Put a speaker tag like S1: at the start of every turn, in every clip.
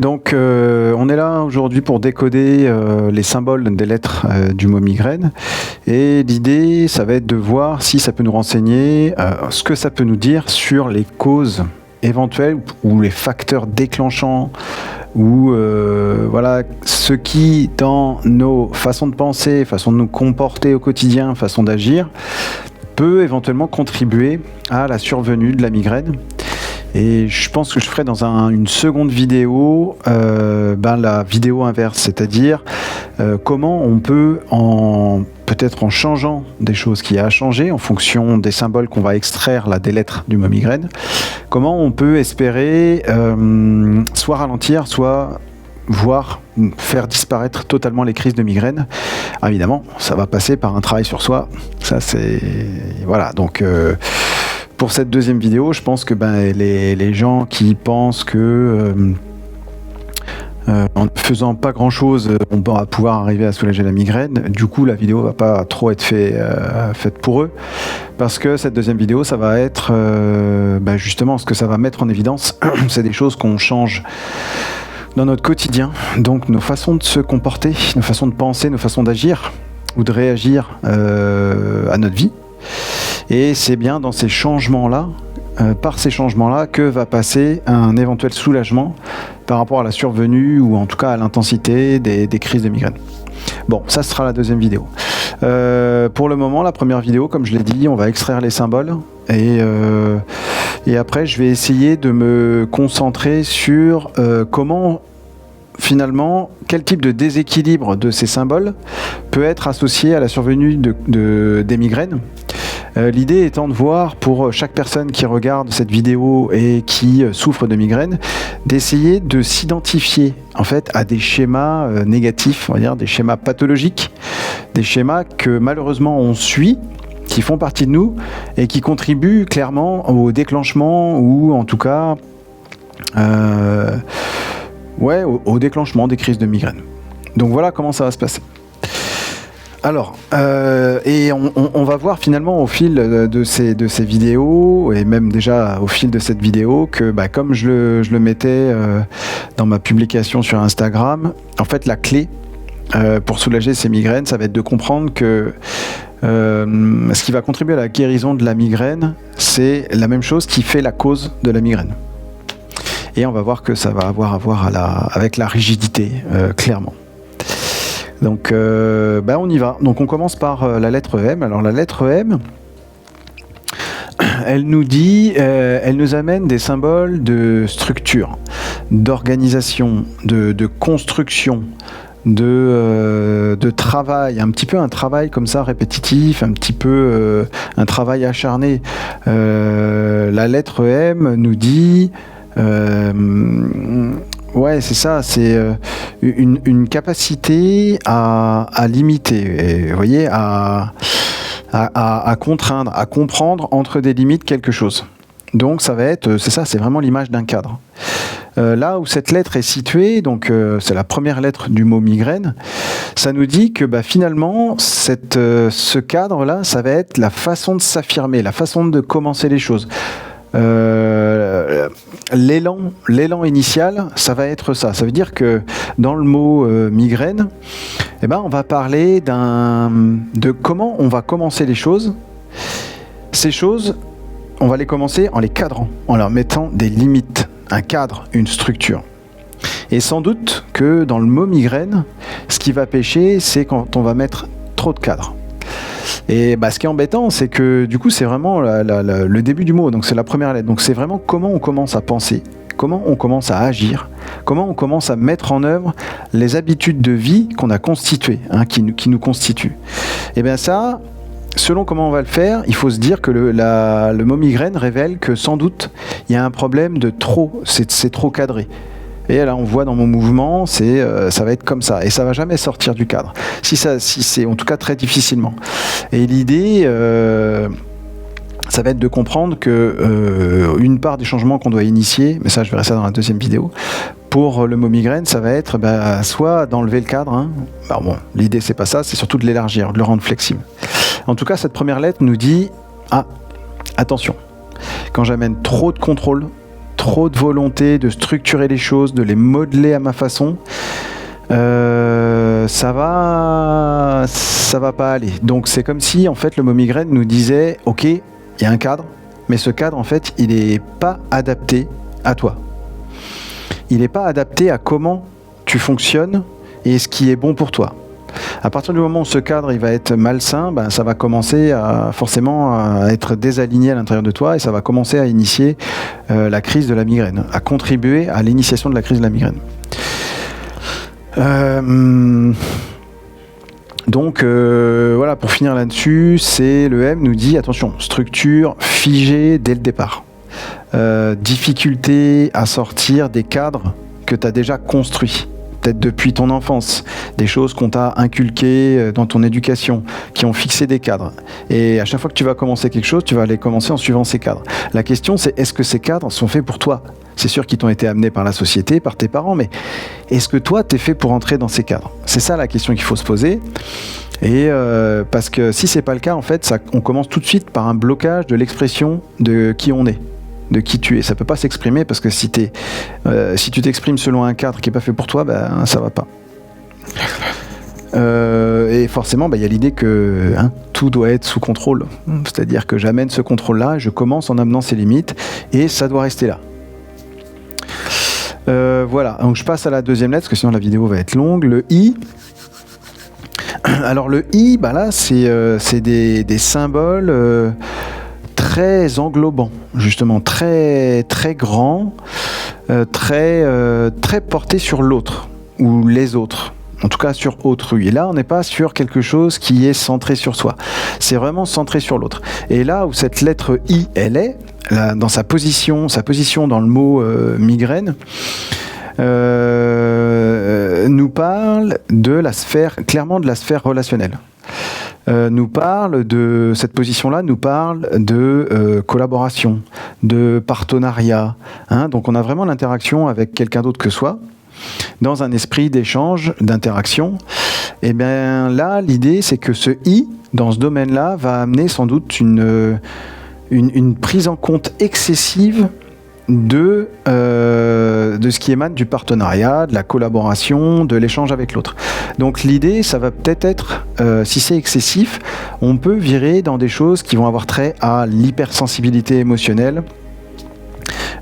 S1: Donc, on est là aujourd'hui pour décoder les symboles des lettres du mot migraine. Et l'idée, ça va être de voir si ça peut nous renseigner, ce que ça peut nous dire sur les causes éventuelles ou les facteurs déclenchants ou voilà, ce qui, dans nos façons de penser, façons de nous comporter au quotidien, façon d'agir, peut éventuellement contribuer à la survenue de la migraine. Et je pense que je ferai dans une seconde vidéo la vidéo inverse, c'est-à-dire comment on peut, peut-être en changeant des choses qu'il y a à changer en fonction des symboles qu'on va extraire là, des lettres du mot migraine, comment on peut espérer soit ralentir, soit voire faire disparaître totalement les crises de migraine. Alors, évidemment, ça va passer par un travail sur soi. Ça, c'est... Voilà, donc... Pour cette deuxième vidéo, je pense que les gens qui pensent que en ne faisant pas grand-chose, on va pouvoir arriver à soulager la migraine, du coup la vidéo va pas trop être faite pour eux, parce que cette deuxième vidéo, ça va être justement ce que ça va mettre en évidence, c'est des choses qu'on change dans notre quotidien, donc nos façons de se comporter, nos façons de penser, nos façons d'agir ou de réagir à notre vie. Et c'est bien dans ces changements-là, par ces changements-là, que va passer un éventuel soulagement par rapport à la survenue ou en tout cas à l'intensité des crises de migraine. Bon, ça sera la deuxième vidéo. Pour le moment, la première vidéo, comme je l'ai dit, on va extraire les symboles et après je vais essayer de me concentrer sur comment finalement, quel type de déséquilibre de ces symboles peut être associé à la survenue des migraines. L'idée étant de voir pour chaque personne qui regarde cette vidéo et qui souffre de migraine, d'essayer de s'identifier en fait à des schémas négatifs, on va dire des schémas pathologiques, des schémas que malheureusement on suit, qui font partie de nous et qui contribuent clairement au déclenchement ou en tout cas au déclenchement des crises de migraine. Donc voilà comment ça va se passer. Alors, et on va voir finalement au fil de ces vidéos, et même déjà au fil de cette vidéo, que comme je le mettais dans ma publication sur Instagram, en fait la clé pour soulager ces migraines, ça va être de comprendre que ce qui va contribuer à la guérison de la migraine, c'est la même chose qui fait la cause de la migraine. Et on va voir que ça va avoir à voir avec la rigidité, clairement. Donc, on y va. Donc, on commence par la lettre M. Alors, la lettre M, elle nous amène des symboles de structure, d'organisation, de construction, de travail, un petit peu un travail comme ça répétitif, un petit peu un travail acharné. La lettre M nous dit... ouais, c'est ça, c'est une capacité à limiter, et, vous voyez, à contraindre, à comprendre entre des limites quelque chose. Donc ça va être, c'est ça, c'est vraiment l'image d'un cadre. Là où cette lettre est située, donc c'est la première lettre du mot migraine, ça nous dit que finalement, ce cadre-là, ça va être la façon de s'affirmer, la façon de commencer les choses. L'élan initial, ça va être ça. Ça veut dire que dans le mot migraine, on va parler de comment on va commencer les choses. Ces choses, on va les commencer en les cadrant, en leur mettant des limites, un cadre, une structure. Et sans doute que dans le mot migraine, ce qui va pêcher, c'est quand on va mettre trop de cadres. Et ce qui est embêtant, c'est que du coup, c'est vraiment le début du mot, donc c'est la première lettre. Donc c'est vraiment comment on commence à penser, comment on commence à agir, comment on commence à mettre en œuvre les habitudes de vie qu'on a constituées, qui nous constituent. Et bien ça, selon comment on va le faire, il faut se dire que le mot migraine révèle que sans doute, il y a un problème de trop, c'est trop cadré. Et là, on voit dans mon mouvement, ça va être comme ça. Et ça ne va jamais sortir du cadre. Si c'est en tout cas très difficilement. Et l'idée, ça va être de comprendre que une part des changements qu'on doit initier, mais ça, je verrai ça dans la deuxième vidéo, pour le mot migraine, ça va être soit d'enlever le cadre. L'idée, c'est pas ça, c'est surtout de l'élargir, de le rendre flexible. En tout cas, cette première lettre nous dit attention, quand j'amène trop de contrôle, trop de volonté de structurer les choses, de les modeler à ma façon, ça va pas aller. Donc c'est comme si en fait le mot migraine nous disait ok, il y a un cadre, mais ce cadre en fait il est pas adapté à toi. Il n'est pas adapté à comment tu fonctionnes et ce qui est bon pour toi. À partir du moment où ce cadre il va être malsain, ça va commencer forcément à être désaligné à l'intérieur de toi et ça va commencer à initier la crise de la migraine, à contribuer à l'initiation de la crise de la migraine. Donc voilà, pour finir là-dessus, c'est le M nous dit attention, structure figée dès le départ. Difficulté à sortir des cadres que tu as déjà construits, peut-être depuis ton enfance, des choses qu'on t'a inculquées dans ton éducation, qui ont fixé des cadres. Et à chaque fois que tu vas commencer quelque chose, tu vas aller commencer en suivant ces cadres. La question, c'est est-ce que ces cadres sont faits pour toi ? C'est sûr qu'ils t'ont été amenés par la société, par tes parents, mais est-ce que toi, t'es fait pour entrer dans ces cadres ? C'est ça la question qu'il faut se poser. Et parce que si c'est pas le cas, en fait, on commence tout de suite par un blocage de l'expression de qui on est, de qui tu es. Ça peut pas s'exprimer parce que si tu t'exprimes selon un cadre qui est pas fait pour toi, ça va pas. Et forcément, il y a l'idée que tout doit être sous contrôle. C'est-à-dire que j'amène ce contrôle-là, je commence en amenant ses limites, et ça doit rester là. Voilà, donc je passe à la deuxième lettre, parce que sinon la vidéo va être longue. Le I. Alors le I, là, c'est des symboles très englobants, justement, très, très grands, très portés sur l'autre, ou les autres. En tout cas sur autrui. Et là, on n'est pas sur quelque chose qui est centré sur soi. C'est vraiment centré sur l'autre. Et là où cette lettre I, elle est, là, dans sa position dans le mot migraine, nous parle de la sphère, clairement de la sphère relationnelle. Nous parle de cette position-là, nous parle de collaboration, de partenariat. Donc on a vraiment l'interaction avec quelqu'un d'autre que soi, dans un esprit d'échange, d'interaction. Et bien là, l'idée, c'est que ce I, dans ce domaine-là, va amener sans doute une prise en compte excessive de ce qui émane du partenariat, de la collaboration, de l'échange avec l'autre. Donc l'idée, ça va peut-être être, si c'est excessif, on peut virer dans des choses qui vont avoir trait à l'hypersensibilité émotionnelle.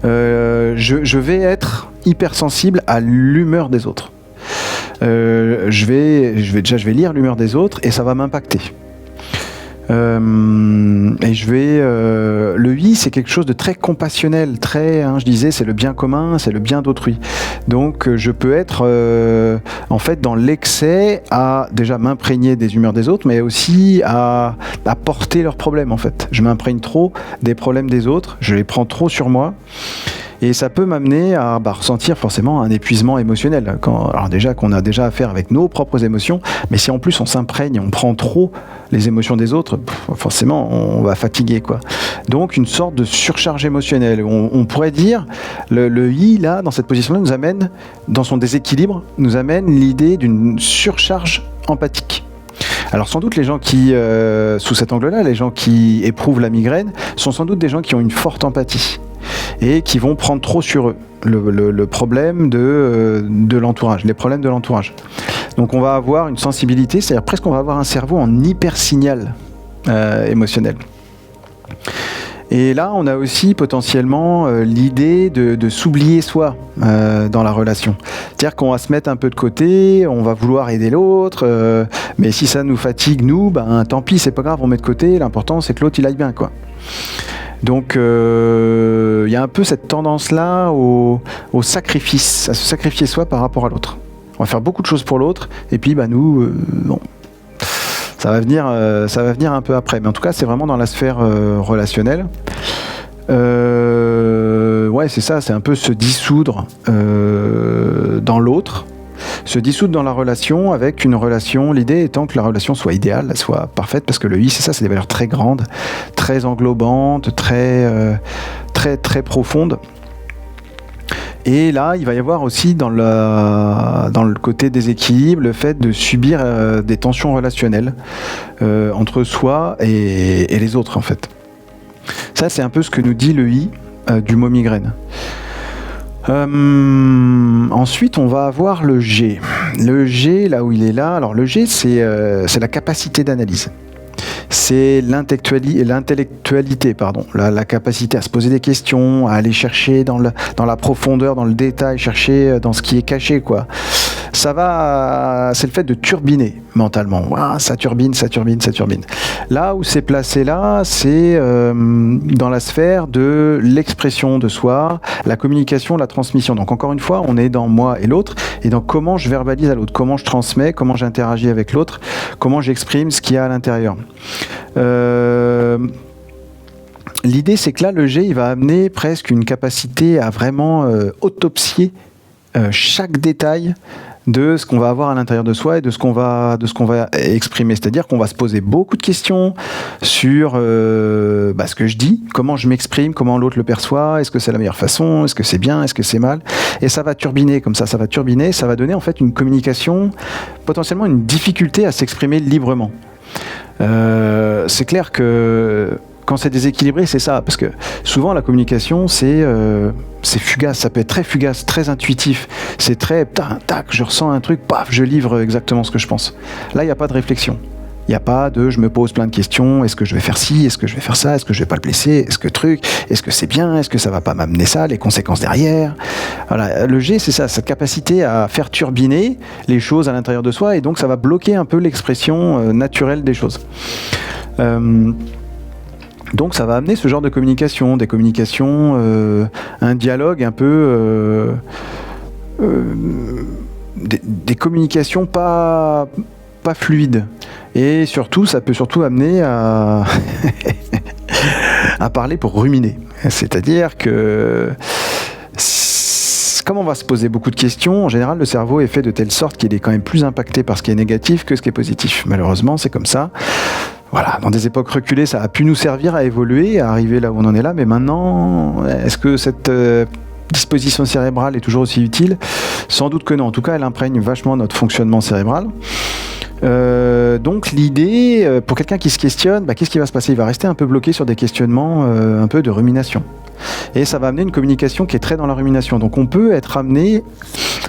S1: Je vais être hypersensible à l'humeur des autres. Je vais lire l'humeur des autres et ça va m'impacter. Et le I, c'est quelque chose de très compassionnel, très, je disais, c'est le bien commun, c'est le bien d'autrui. Donc je peux être en fait dans l'excès à déjà m'imprégner des humeurs des autres, mais aussi à porter leurs problèmes en fait. Je m'imprègne trop des problèmes des autres, je les prends trop sur moi. Et ça peut m'amener à ressentir forcément un épuisement émotionnel. Alors déjà qu'on a déjà affaire avec nos propres émotions, mais si en plus on s'imprègne, on prend trop les émotions des autres, forcément on va fatiguer, quoi. Donc une sorte de surcharge émotionnelle. On pourrait dire, le I là, dans cette position-là, nous amène, dans son déséquilibre, nous amène l'idée d'une surcharge empathique. Alors sans doute les gens qui, sous cet angle-là, les gens qui éprouvent la migraine, sont sans doute des gens qui ont une forte empathie et qui vont prendre trop sur eux le problème de l'entourage, les problèmes de l'entourage. Donc on va avoir une sensibilité, c'est-à-dire presque on va avoir un cerveau en hyper-signal émotionnel. Et là, on a aussi potentiellement l'idée de s'oublier soi dans la relation. C'est-à-dire qu'on va se mettre un peu de côté, on va vouloir aider l'autre, mais si ça nous fatigue, nous, tant pis, c'est pas grave, on met de côté, l'important c'est que l'autre il aille bien, quoi. Donc y a un peu cette tendance-là au sacrifice, à se sacrifier soi par rapport à l'autre. On va faire beaucoup de choses pour l'autre, et puis nous, bon, ça va venir un peu après. Mais en tout cas, c'est vraiment dans la sphère relationnelle. Ouais, c'est ça, c'est un peu se dissoudre dans l'autre, se dissoudre dans la relation avec une relation, l'idée étant que la relation soit idéale, soit parfaite, parce que le I, c'est ça, c'est des valeurs très grandes, très englobantes, très profondes. Et là, il va y avoir aussi dans le côté déséquilibre, le fait de subir des tensions relationnelles entre soi et les autres, en fait. Ça, c'est un peu ce que nous dit le I du mot migraine. Ensuite, on va avoir le G. Le G, là où il est là, alors le G, c'est la capacité d'analyse. C'est l'intellectualité, la capacité à se poser des questions, à aller chercher dans la profondeur, dans le détail, chercher dans ce qui est caché, quoi. C'est le fait de turbiner mentalement. Wow, ça turbine. Là où c'est placé là, c'est dans la sphère de l'expression de soi, la communication, la transmission. Donc encore une fois, on est dans moi et l'autre, et dans comment je verbalise à l'autre, comment je transmets, comment j'interagis avec l'autre, comment j'exprime ce qu'il y a à l'intérieur. L'idée, c'est que là, le G, il va amener presque une capacité à vraiment autopsier chaque détail de ce qu'on va avoir à l'intérieur de soi et de ce qu'on va exprimer. C'est-à-dire qu'on va se poser beaucoup de questions sur ce que je dis, comment je m'exprime, comment l'autre le perçoit, est-ce que c'est la meilleure façon, est-ce que c'est bien, est-ce que c'est mal, et ça va turbiner comme ça va turbiner, ça va donner en fait une communication, potentiellement une difficulté à s'exprimer librement. C'est clair que quand c'est déséquilibré, c'est ça, parce que souvent la communication, c'est fugace, ça peut être très fugace, très intuitif, c'est très tac, je ressens un truc, paf, je livre exactement ce que je pense. Là, il n'y a pas de réflexion. Il n'y a pas de je me pose plein de questions, est-ce que je vais faire ci, est-ce que je vais faire ça, est-ce que je vais pas le blesser, est-ce que c'est bien, est-ce que ça va pas m'amener ça, les conséquences derrière. Voilà, le G, c'est ça, cette capacité à faire turbiner les choses à l'intérieur de soi, et donc ça va bloquer un peu l'expression naturelle des choses. Donc ça va amener ce genre de communication, un dialogue un peu, des communications pas fluides. Et surtout, ça peut surtout amener à parler pour ruminer. C'est-à-dire que comme on va se poser beaucoup de questions, en général, le cerveau est fait de telle sorte qu'il est quand même plus impacté par ce qui est négatif que ce qui est positif. Malheureusement, c'est comme ça. Voilà, dans des époques reculées, ça a pu nous servir à évoluer, à arriver là où on en est là, mais maintenant, est-ce que cette disposition cérébrale est toujours aussi utile ? Sans doute que non. En tout cas, elle imprègne vachement notre fonctionnement cérébral. Donc l'idée, pour quelqu'un qui se questionne, qu'est-ce qui va se passer ? Il va rester un peu bloqué sur des questionnements un peu de rumination. Et ça va amener une communication qui est très dans la rumination. Donc on peut être amené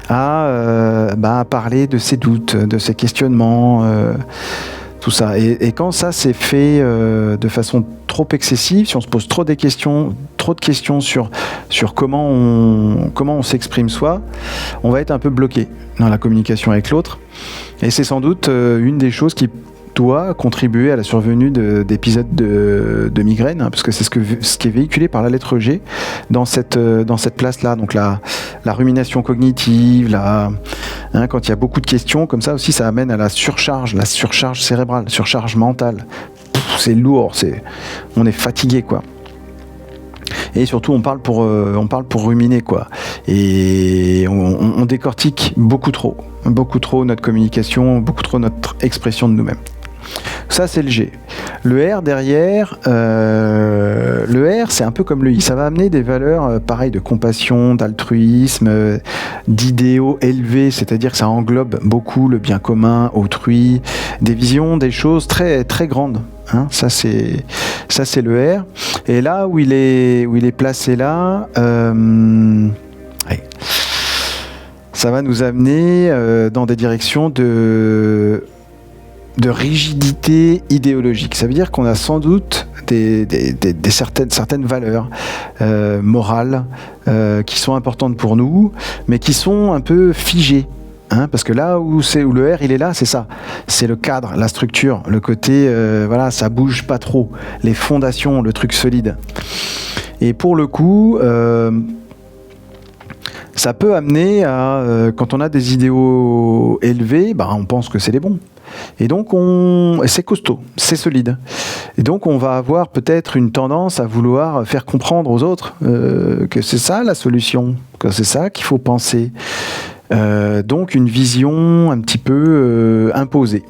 S1: à parler de ses doutes, de ses questionnements, tout ça. Et quand ça c'est fait de façon trop excessive, si on se pose trop de questions sur comment on s'exprime soi, on va être un peu bloqué dans la communication avec l'autre. Et c'est sans doute une des choses qui doit contribuer à la survenue d'épisodes de migraine, parce que c'est ce qui est véhiculé par la lettre G dans cette place-là. Donc la rumination cognitive, quand il y a beaucoup de questions, comme ça aussi, ça amène à la surcharge cérébrale, surcharge mentale. C'est lourd, on est fatigué, quoi. Et surtout, on parle pour ruminer, quoi. Et on décortique beaucoup trop notre communication, beaucoup trop notre expression de nous-mêmes. Ça, c'est le G. Le R derrière, le R, c'est un peu comme le I. Ça va amener des valeurs pareilles de compassion, d'altruisme, d'idéaux élevés, c'est-à-dire que ça englobe beaucoup le bien commun, autrui, des visions, des choses très, très grandes. Hein, ça c'est le R. Et là où il est placé là, ça va nous amener dans des directions de rigidité idéologique. Ça veut dire qu'on a sans doute certaines valeurs morales qui sont importantes pour nous, mais qui sont un peu figées. Hein, parce que là où le R il est là, c'est ça, c'est le cadre, la structure, le côté ça bouge pas trop, les fondations, le truc solide. Et pour le coup, ça peut amener à quand on a des idéaux élevés, on pense que c'est les bons. Et donc c'est costaud, c'est solide. Et donc on va avoir peut-être une tendance à vouloir faire comprendre aux autres que c'est ça la solution, que c'est ça qu'il faut penser. Donc une vision un petit peu imposée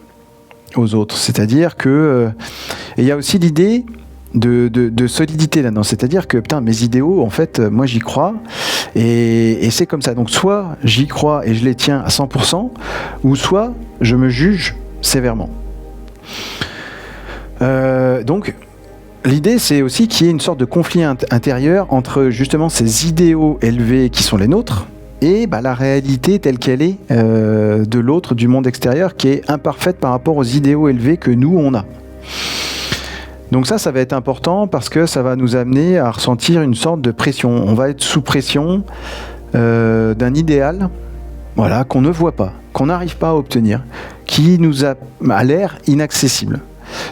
S1: aux autres. C'est-à-dire que il y a aussi l'idée de solidité là-dedans. C'est-à-dire que mes idéaux, en fait, moi j'y crois et c'est comme ça. Donc soit j'y crois et je les tiens à 100%, ou soit je me juge sévèrement. Donc l'idée, c'est aussi qu'il y ait une sorte de conflit intérieur entre justement ces idéaux élevés qui sont les nôtres et la réalité telle qu'elle est de l'autre, du monde extérieur, qui est imparfaite par rapport aux idéaux élevés que nous, on a. Donc ça va être important parce que ça va nous amener à ressentir une sorte de pression. On va être sous pression d'un idéal, voilà, qu'on ne voit pas, qu'on n'arrive pas à obtenir, qui nous a l'air inaccessible.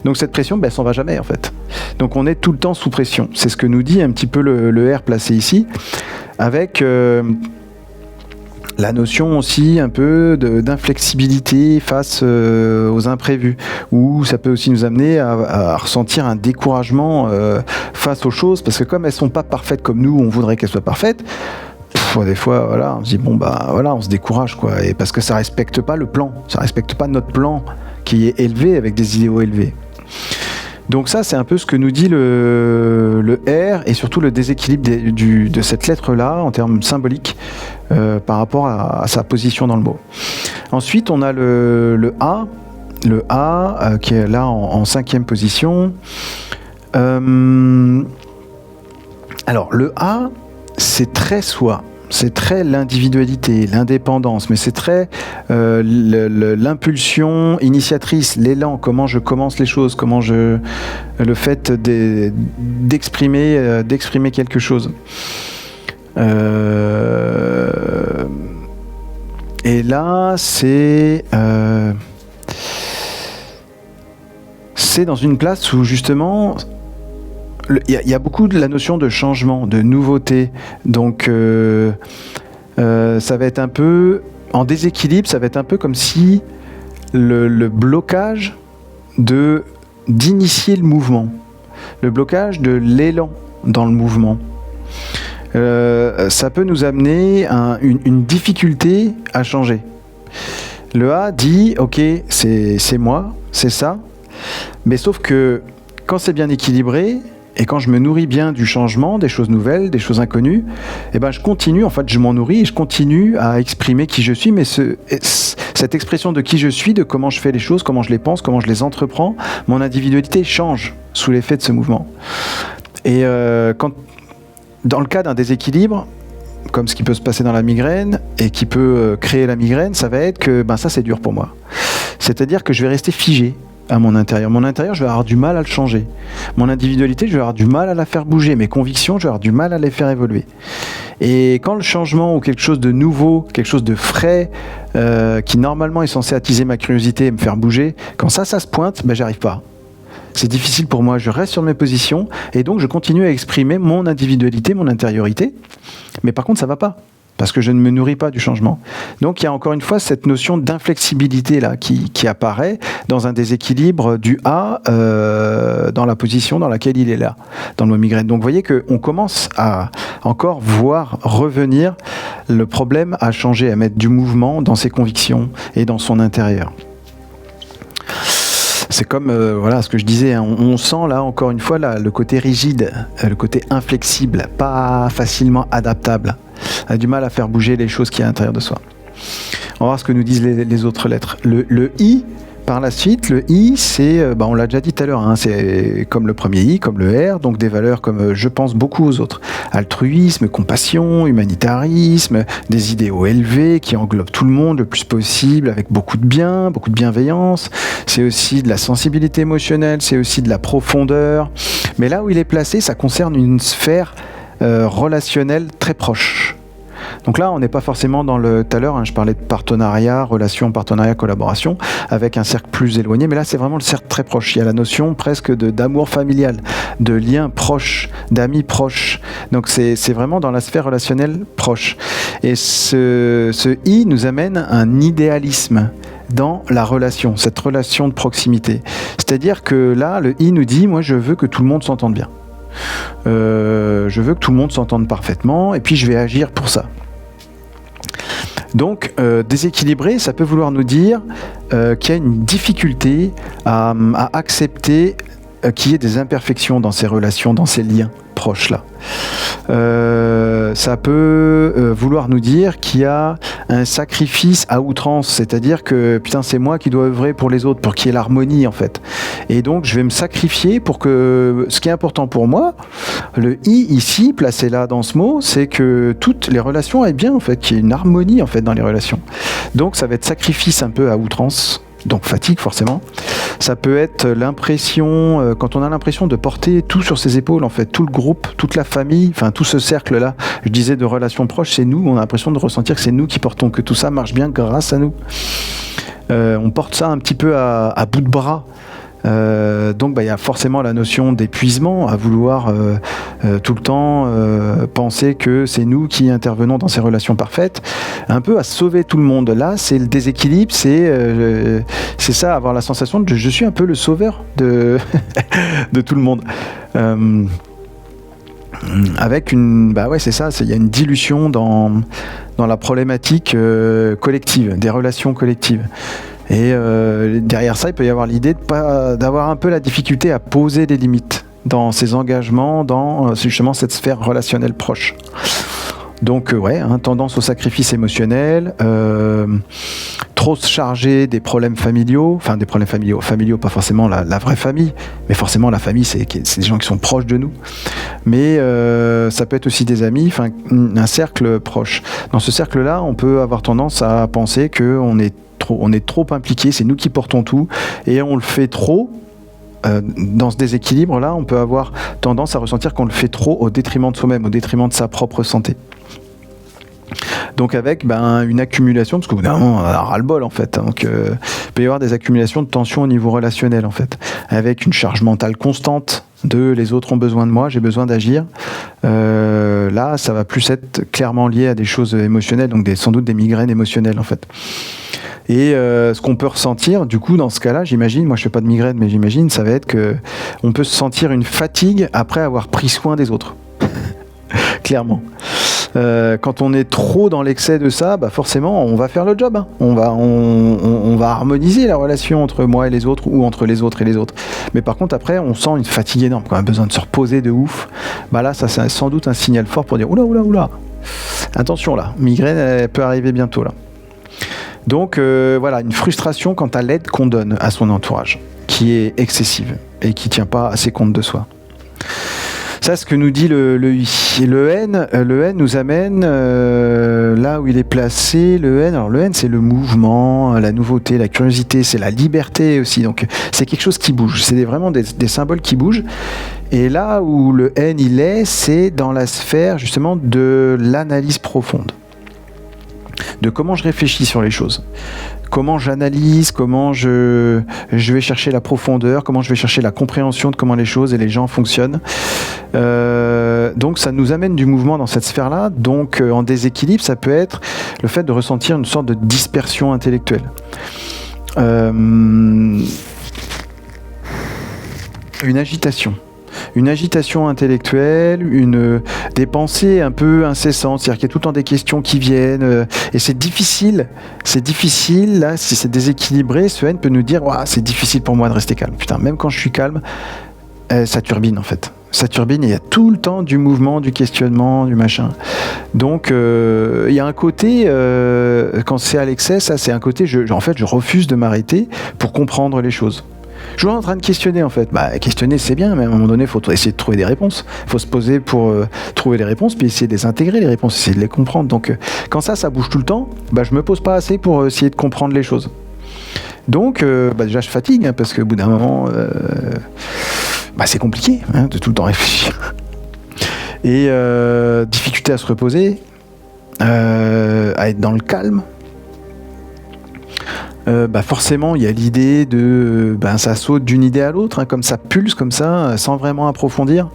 S1: Donc cette pression, elle s'en va jamais en fait. Donc on est tout le temps sous pression. C'est ce que nous dit un petit peu le R placé ici, avec la notion aussi un peu d'inflexibilité face aux imprévus, où ça peut aussi nous amener à ressentir un découragement face aux choses, parce que comme elles sont pas parfaites comme nous, on voudrait qu'elles soient parfaites, des fois, voilà, on se dit on se décourage, quoi, et parce que ça respecte pas le plan, ça respecte pas notre plan qui est élevé avec des idéaux élevés. Donc ça, c'est un peu ce que nous dit le R, et surtout le déséquilibre de cette lettre-là en termes symboliques par rapport à sa position dans le mot. Ensuite, on a le A qui est là en 5e position. Alors, le A, c'est très soi. C'est très l'individualité, l'indépendance, mais c'est très l'impulsion initiatrice, l'élan, comment je commence les choses, le fait d'exprimer quelque chose. Et là, c'est dans une place où justement il y a beaucoup de la notion de changement, de nouveauté. Donc ça va être un peu en déséquilibre, ça va être un peu comme si le blocage d'initier le mouvement, le blocage de l'élan dans le mouvement. Ça peut nous amener une difficulté à changer. Le A dit ok, c'est moi, c'est ça, mais sauf que quand c'est bien équilibré, et quand je me nourris bien du changement, des choses nouvelles, des choses inconnues, je continue, en fait je m'en nourris et je continue à exprimer qui je suis, mais cette expression de qui je suis, de comment je fais les choses, comment je les pense, comment je les entreprends, mon individualité change sous l'effet de ce mouvement. Et dans le cas d'un déséquilibre, comme ce qui peut se passer dans la migraine et qui peut créer la migraine, ça va être que ça c'est dur pour moi. C'est-à-dire que je vais rester figé à mon intérieur. Mon intérieur, je vais avoir du mal à le changer. Mon individualité, je vais avoir du mal à la faire bouger. Mes convictions, je vais avoir du mal à les faire évoluer. Et quand le changement ou quelque chose de nouveau, quelque chose de frais, qui normalement est censé attiser ma curiosité et me faire bouger, quand ça se pointe, j'arrive pas. C'est difficile pour moi, je reste sur mes positions et donc je continue à exprimer mon individualité, mon intériorité. Mais par contre, ça va pas. Parce que je ne me nourris pas du changement. Donc il y a encore une fois cette notion d'inflexibilité là qui apparaît dans un déséquilibre du A dans la position dans laquelle il est là, dans le mot migraine. Donc vous voyez qu'on commence à encore voir revenir le problème à changer, à mettre du mouvement dans ses convictions et dans son intérieur. C'est comme ce que je disais, hein, on sent là encore une fois le côté rigide, le côté inflexible, pas facilement adaptable. On a du mal à faire bouger les choses qui sont à l'intérieur de soi. On va voir ce que nous disent les autres lettres. Le I, par la suite, le I, c'est, on l'a déjà dit tout à l'heure, hein, c'est comme le premier I, comme le R, donc des valeurs comme je pense beaucoup aux autres. Altruisme, compassion, humanitarisme, des idéaux élevés qui englobent tout le monde le plus possible, avec beaucoup de bien, beaucoup de bienveillance. C'est aussi de la sensibilité émotionnelle, c'est aussi de la profondeur. Mais là où il est placé, ça concerne une sphère relationnelle très proche. Donc là, on n'est pas forcément dans tout à l'heure, hein, je parlais de partenariat, relation, partenariat, collaboration, avec un cercle plus éloigné, mais là, c'est vraiment le cercle très proche. Il y a la notion presque d'amour familial, de lien proche, d'amis proches. Donc c'est vraiment dans la sphère relationnelle proche. Et ce I nous amène un idéalisme dans la relation, cette relation de proximité. C'est-à-dire que là, le I nous dit, moi, je veux que tout le monde s'entende bien. Je veux que tout le monde s'entende parfaitement et puis je vais agir pour ça. Donc déséquilibré, ça peut vouloir nous dire qu'il y a une difficulté à accepter qu'il y ait des imperfections dans ces relations, dans ces liens proches là. Ça peut vouloir nous dire qu'il y a un sacrifice à outrance, c'est-à-dire que putain c'est moi qui dois œuvrer pour les autres, pour qu'il y ait l'harmonie en fait. Et donc je vais me sacrifier pour que ce qui est important pour moi, le I ici placé là dans ce mot, c'est que toutes les relations aillent bien en fait, qu'il y ait une harmonie en fait dans les relations. Donc ça va être sacrifice un peu à outrance. Donc fatigue forcément. Ça peut être l'impression, quand on a l'impression de porter tout sur ses épaules en fait, tout le groupe, toute la famille, enfin tout ce cercle-là, je disais de relations proches, c'est nous, on a l'impression de ressentir que c'est nous qui portons, que tout ça marche bien grâce à nous. On porte ça un petit peu à bout de bras. Donc il y a forcément la notion d'épuisement, à vouloir tout le temps penser que c'est nous qui intervenons dans ces relations parfaites, un peu à sauver tout le monde. Là c'est le déséquilibre, c'est ça, avoir la sensation de je suis un peu le sauveur de, de tout le monde. Avec une, c'est ça, il y a une dilution dans la problématique collective, des relations collectives. Et derrière ça, il peut y avoir l'idée d'avoir un peu la difficulté à poser des limites dans ses engagements, dans justement cette sphère relationnelle proche. Donc tendance au sacrifice émotionnel, trop se charger des problèmes familiaux, familiaux pas forcément la vraie famille, mais forcément la famille c'est des gens qui sont proches de nous, mais ça peut être aussi des amis, un cercle proche. Dans ce cercle-là, on peut avoir tendance à penser qu'on est trop impliqué, c'est nous qui portons tout, et on le fait trop. Dans ce déséquilibre-là, on peut avoir tendance à ressentir qu'on le fait trop au détriment de soi-même, au détriment de sa propre santé. Donc avec une accumulation, parce qu'au bout d'un moment on a ras-le-bol en fait, donc il peut y avoir des accumulations de tensions au niveau relationnel en fait, avec une charge mentale constante de les autres ont besoin de moi, j'ai besoin d'agir. Là ça va plus être clairement lié à des choses émotionnelles, donc sans doute des migraines émotionnelles en fait. Et ce qu'on peut ressentir, du coup, dans ce cas-là, j'imagine, moi je fais pas de migraine, mais j'imagine, ça va être qu'on peut se sentir une fatigue après avoir pris soin des autres. Clairement. Quand on est trop dans l'excès de ça, forcément, on va faire le job. On va harmoniser la relation entre moi et les autres, ou entre les autres et les autres. Mais par contre, après, on sent une fatigue énorme, quand on a besoin de se reposer de ouf. Là, ça c'est sans doute un signal fort pour dire oula. Attention là, migraine, elle peut arriver bientôt là. Donc une frustration quant à l'aide qu'on donne à son entourage, qui est excessive et qui ne tient pas assez compte de soi. Ça, ce que nous dit le I. Et le N nous amène là où il est placé. Le N, c'est le mouvement, la nouveauté, la curiosité, c'est la liberté aussi. Donc c'est quelque chose qui bouge. C'est vraiment des symboles qui bougent. Et là où le N il est, c'est dans la sphère justement de l'analyse profonde. De comment je réfléchis sur les choses, comment j'analyse, comment je vais chercher la profondeur, comment je vais chercher la compréhension de comment les choses et les gens fonctionnent. Donc ça nous amène du mouvement dans cette sphère-là. Donc en déséquilibre, ça peut être le fait de ressentir une sorte de dispersion intellectuelle. Une agitation. Une agitation intellectuelle, des pensées un peu incessantes, c'est-à-dire qu'il y a tout le temps des questions qui viennent, et c'est difficile, là, si c'est déséquilibré, ce N peut nous dire c'est difficile pour moi de rester calme. Putain, même quand je suis calme, ça turbine en fait. Ça turbine et il y a tout le temps du mouvement, du questionnement, du machin. Donc il y a un côté, quand c'est à l'excès, ça c'est un côté, je refuse de m'arrêter pour comprendre les choses. Je suis en train de questionner en fait. Questionner c'est bien, mais à un moment donné, il faut essayer de trouver des réponses. Il faut se poser pour trouver les réponses, puis essayer de les intégrer, les réponses, essayer de les comprendre. Donc quand ça bouge tout le temps, je me pose pas assez pour essayer de comprendre les choses. Donc déjà je fatigue, parce qu'au bout d'un moment, c'est compliqué de tout le temps réfléchir. Et difficulté à se reposer, à être dans le calme. Forcément il y a l'idée de ça saute d'une idée à l'autre, comme ça pulse comme ça sans vraiment approfondir,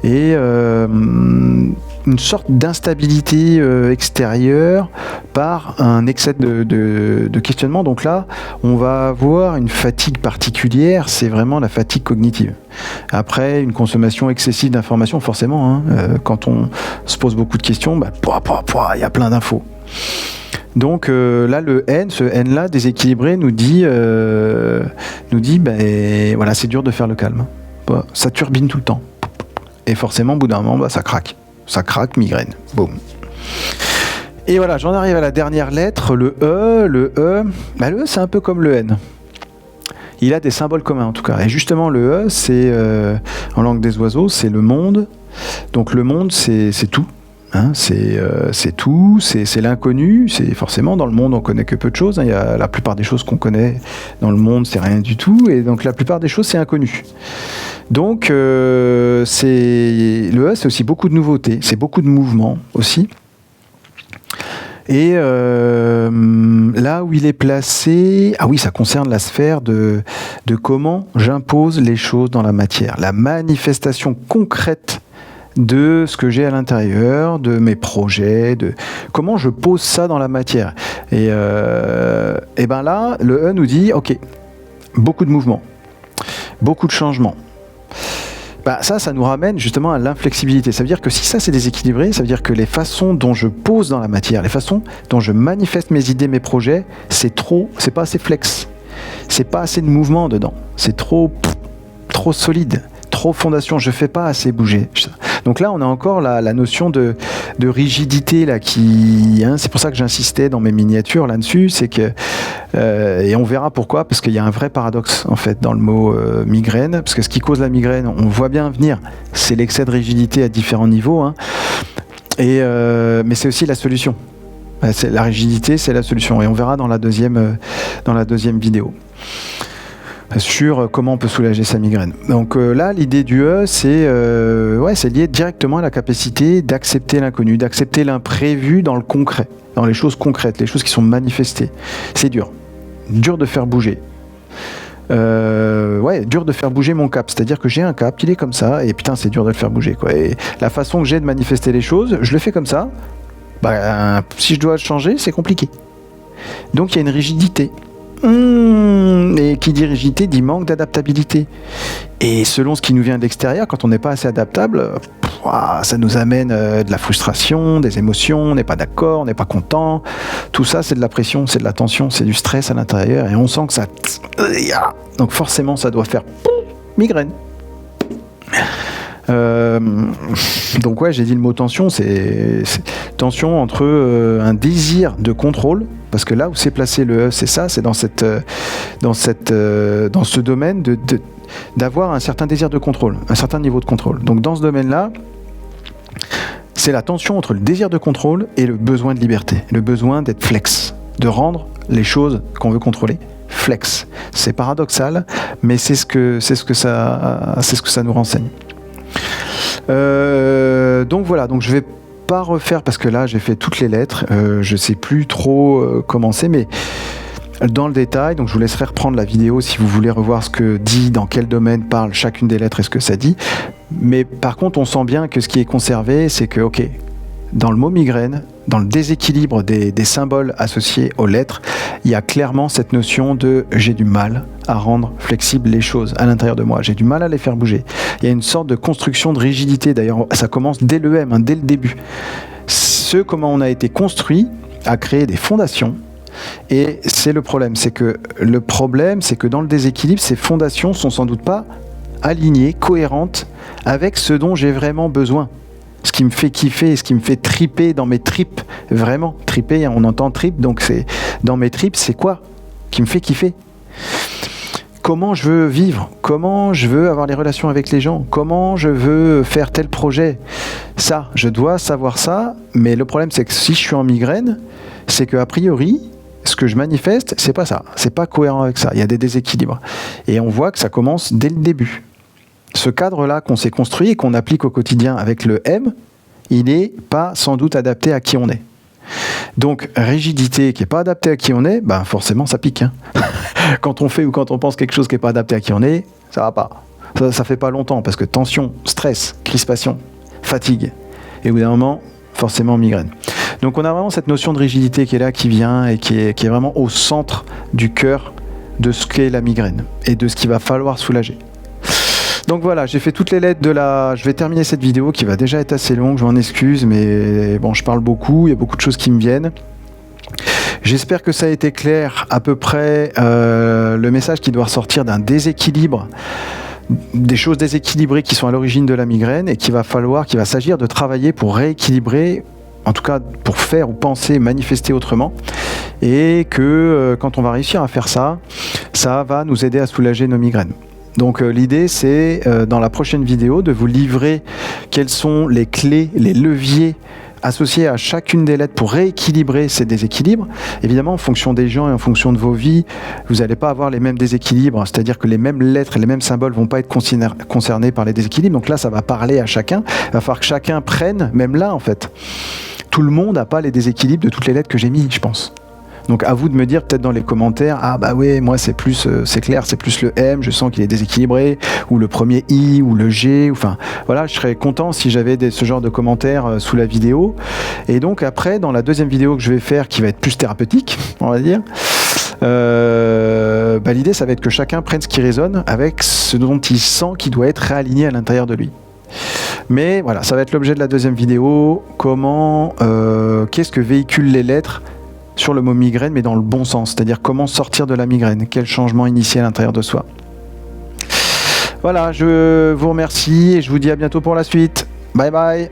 S1: et une sorte d'instabilité extérieure par un excès de questionnement. Donc là on va avoir une fatigue particulière, c'est vraiment la fatigue cognitive. Après une consommation excessive d'informations forcément, quand on se pose beaucoup de questions, il y a plein d'infos. Donc là, ce N-là déséquilibré nous dit c'est dur de faire le calme. ça turbine tout le temps. Et forcément, au bout d'un moment, ça craque. Ça craque, migraine. Boum. Et voilà, j'en arrive à la dernière lettre, le E. Le E, c'est un peu comme le N. Il a des symboles communs en tout cas. Et justement, le E, c'est, en langue des oiseaux, c'est le monde. Donc le monde, c'est tout. Hein, c'est tout, c'est l'inconnu. C'est forcément, dans le monde, on connaît que peu de choses. Hein. Il y a la plupart des choses qu'on connaît dans le monde, c'est rien du tout. Et donc la plupart des choses, c'est inconnu. Donc le E, c'est aussi beaucoup de nouveautés. C'est beaucoup de mouvements aussi. Et là où il est placé, ça concerne la sphère de comment j'impose les choses dans la matière, la manifestation concrète de ce que j'ai à l'intérieur, de mes projets, de comment je pose ça dans la matière. Et ben là, le E nous dit, ok, beaucoup de mouvements, beaucoup de changements. Ça nous ramène justement à l'inflexibilité. Ça veut dire que si ça c'est déséquilibré, ça veut dire que les façons dont je pose dans la matière, les façons dont je manifeste mes idées, mes projets, c'est pas assez flex. C'est pas assez de mouvement dedans. C'est trop solide, trop fondation. Je fais pas assez bouger. Donc là, on a encore la notion de rigidité là c'est pour ça que j'insistais dans mes miniatures là-dessus, c'est que et on verra pourquoi, parce qu'il y a un vrai paradoxe en fait dans le mot migraine, parce que ce qui cause la migraine, on voit bien venir, c'est l'excès de rigidité à différents niveaux, hein, mais c'est aussi la solution. La rigidité, c'est la solution, et on verra dans la deuxième vidéo sur comment on peut soulager sa migraine. Donc là, l'idée du E, c'est lié directement à la capacité d'accepter l'inconnu, d'accepter l'imprévu dans le concret, dans les choses concrètes, les choses qui sont manifestées. C'est dur de faire bouger. Dur de faire bouger mon cap, c'est-à-dire que j'ai un cap, il est comme ça, et putain, c'est dur de le faire bouger, quoi. Et la façon que j'ai de manifester les choses, je le fais comme ça. Si je dois le changer, c'est compliqué. Donc il y a une rigidité. Et qui dit rigidité dit manque d'adaptabilité. Et selon ce qui nous vient de l'extérieur, quand on n'est pas assez adaptable, ça nous amène de la frustration, des émotions, on n'est pas d'accord, on n'est pas content. Tout ça, c'est de la pression, c'est de la tension, c'est du stress à l'intérieur, et on sent que ça... Donc forcément, ça doit faire migraine. Donc j'ai dit le mot tension, c'est tension entre un désir de contrôle, parce que là où c'est placé le E, c'est ça, c'est dans ce domaine d'avoir un certain désir de contrôle, un certain niveau de contrôle. Donc dans ce domaine-là, c'est la tension entre le désir de contrôle et le besoin de liberté, le besoin d'être flex, de rendre les choses qu'on veut contrôler flex. C'est paradoxal, mais c'est ce que ça nous renseigne. Donc voilà, donc je vais pas refaire, parce que là j'ai fait toutes les lettres, je sais plus trop comment c'est, mais dans le détail, donc je vous laisserai reprendre la vidéo si vous voulez revoir ce que dit, dans quel domaine parle chacune des lettres et ce que ça dit. Mais par contre, on sent bien que ce qui est conservé, c'est que dans le mot migraine, dans le déséquilibre des symboles associés aux lettres, il y a clairement cette notion de j'ai du mal à rendre flexibles les choses à l'intérieur de moi, j'ai du mal à les faire bouger. Il y a une sorte de construction de rigidité, d'ailleurs ça commence dès le M, dès le début. Comment on a été construit à créer des fondations, et c'est le problème, c'est que dans le déséquilibre, ces fondations sont sans doute pas alignées, cohérentes avec ce dont j'ai vraiment besoin. Ce qui me fait kiffer, ce qui me fait triper dans mes tripes, vraiment, triper, on entend trip, donc c'est dans mes tripes, c'est quoi qui me fait kiffer? Comment je veux vivre? Comment je veux avoir les relations avec les gens? Comment je veux faire tel projet? Ça, je dois savoir ça, mais le problème c'est que si je suis en migraine, c'est qu'a priori, ce que je manifeste, c'est pas ça, c'est pas cohérent avec ça, il y a des déséquilibres. Et on voit que ça commence dès le début. Ce cadre-là qu'on s'est construit et qu'on applique au quotidien avec le M, il n'est pas sans doute adapté à qui on est. Donc, rigidité qui n'est pas adaptée à qui on est, forcément ça pique. Hein. Quand on fait ou quand on pense quelque chose qui n'est pas adapté à qui on est, ça va pas. Ça fait pas longtemps, parce que tension, stress, crispation, fatigue. Et au bout d'un moment, forcément migraine. Donc on a vraiment cette notion de rigidité qui est là, qui vient et qui est vraiment au centre du cœur de ce qu'est la migraine et de ce qu'il va falloir soulager. Donc voilà, j'ai fait toutes les lettres je vais terminer cette vidéo qui va déjà être assez longue, je m'en excuse, mais bon, je parle beaucoup, il y a beaucoup de choses qui me viennent. J'espère que ça a été clair, à peu près le message qui doit ressortir d'un déséquilibre des choses déséquilibrées qui sont à l'origine de la migraine et qu'il va s'agir de travailler pour rééquilibrer, en tout cas pour faire ou penser, manifester autrement, et que quand on va réussir à faire ça, ça va nous aider à soulager nos migraines. Donc l'idée c'est dans la prochaine vidéo de vous livrer quelles sont les clés, les leviers associés à chacune des lettres pour rééquilibrer ces déséquilibres. Évidemment, en fonction des gens et en fonction de vos vies, vous n'allez pas avoir les mêmes déséquilibres, c'est-à-dire que les mêmes lettres et les mêmes symboles ne vont pas être concernés par les déséquilibres. Donc là, ça va parler à chacun. Il va falloir que chacun prenne, même là en fait. Tout le monde n'a pas les déséquilibres de toutes les lettres que j'ai mis, je pense. Donc à vous de me dire peut-être dans les commentaires, ah bah ouais, moi c'est plus, c'est clair, c'est plus le M, je sens qu'il est déséquilibré, ou le premier I, ou le G, enfin voilà, je serais content si j'avais ce genre de commentaires sous la vidéo. Et donc après, dans la deuxième vidéo que je vais faire, qui va être plus thérapeutique, on va dire, l'idée ça va être que chacun prenne ce qui résonne avec ce dont il sent qu'il doit être réaligné à l'intérieur de lui. Mais voilà, ça va être l'objet de la deuxième vidéo, qu'est-ce que véhiculent les lettres sur le mot migraine, mais dans le bon sens, c'est-à-dire comment sortir de la migraine, quel changement initier à l'intérieur de soi. Voilà, je vous remercie et je vous dis à bientôt pour la suite. Bye bye.